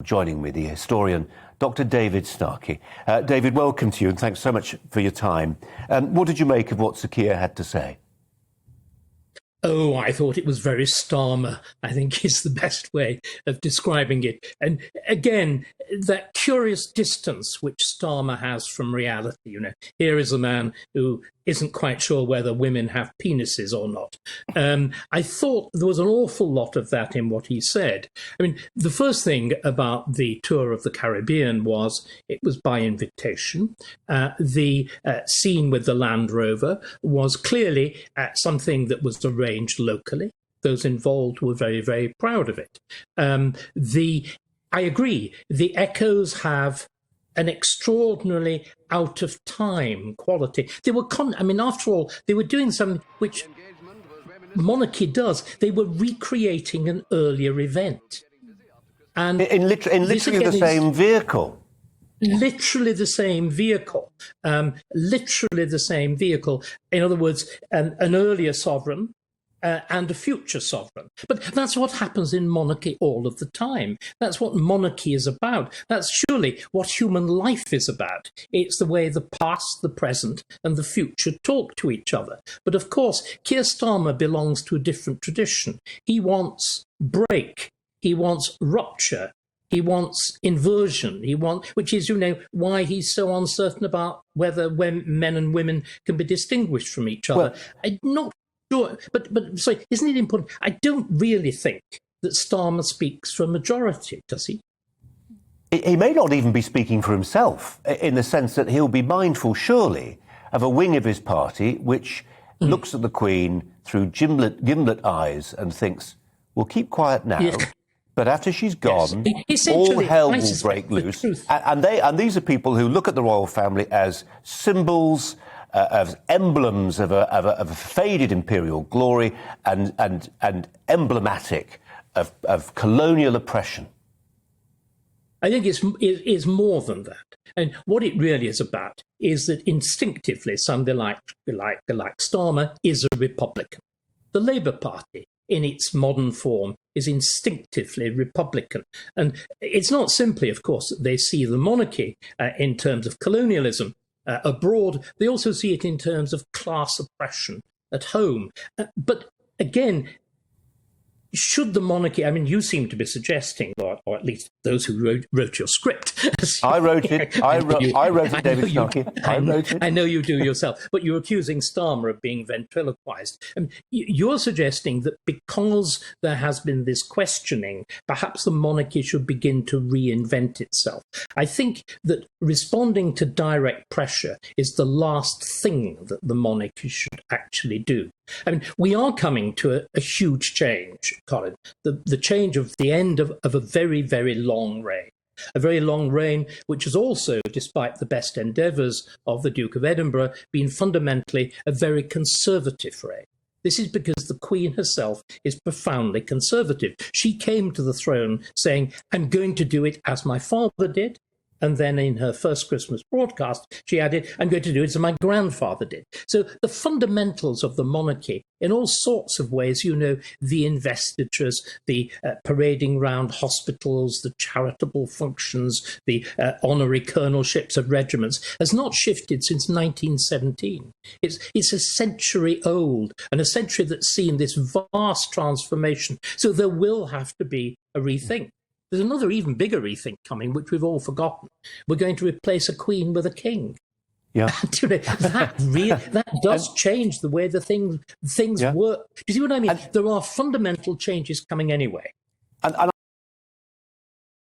Joining me, the historian, Dr David Starkey. David, welcome to you and thanks so much for your time. What did you make of what Sir Keir had to say? Oh, I thought it was very Starmer, I think is the best way of describing it. And again, that curious distance which Starmer has from reality. You know, here is a man who isn't quite sure whether women have penises or not. I thought there was an awful lot of that in what he said. I mean, the first thing about the tour of the Caribbean was it was by invitation. The scene with the Land Rover was clearly something that was arranged locally. Those involved were very, very proud of it. I agree, the echoes have an extraordinarily out-of-time quality. They were, after all, they were doing something which monarchy does. They were recreating an earlier event. And in literally the same vehicle. Literally the same vehicle. Literally the same vehicle. In other words, an earlier sovereign and a future sovereign. But that's what happens in monarchy all of the time. That's what monarchy is about. That's surely what human life is about. It's the way the past, the present, and the future talk to each other. But of course, Keir Starmer belongs to a different tradition. He wants break. He wants rupture. He wants inversion. Which is, why he's so uncertain about whether men and women can be distinguished from each other. Well, I'm not sure, but sorry, isn't it important? I don't really think that Starmer speaks for a majority, does he? He may not even be speaking for himself, in the sense that he'll be mindful, surely, of a wing of his party which looks at the Queen through gimlet eyes and thinks, we'll keep quiet now. Yeah. But after she's gone, all hell will break loose. And these are people who look at the royal family as symbols, as emblems of a faded imperial glory and emblematic of colonial oppression. I think it's more than that. And what it really is about is that instinctively somebody like Starmer is a Republican. The Labour Party, in its modern form, is instinctively Republican. And it's not simply, of course, that they see the monarchy in terms of colonialism abroad. They also see it in terms of class oppression at home. But again, should the monarchy, you seem to be suggesting, or at least those who wrote your script. I wrote it. I wrote it, David Starkey. I wrote it. I know you do yourself, but you're accusing Starmer of being ventriloquized. You're suggesting that because there has been this questioning, perhaps the monarchy should begin to reinvent itself. I think that responding to direct pressure is the last thing that the monarchy should actually do. We are coming to a huge change, Colin, the change of the end of a very, very long reign. A very long reign, which has also, despite the best endeavours of the Duke of Edinburgh, been fundamentally a very conservative reign. This is because the Queen herself is profoundly conservative. She came to the throne saying, I'm going to do it as my father did. And then in her first Christmas broadcast, she added, I'm going to do it as my grandfather did. So the fundamentals of the monarchy, in all sorts of ways, the investitures, the parading round hospitals, the charitable functions, the honorary colonelships of regiments, has not shifted since 1917. It's a century old, and a century that's seen this vast transformation. So there will have to be a rethink. There's another even bigger rethink coming, which we've all forgotten. We're going to replace a queen with a king. Yeah, that does change the way the things work. Do you see what I mean? There are fundamental changes coming anyway. And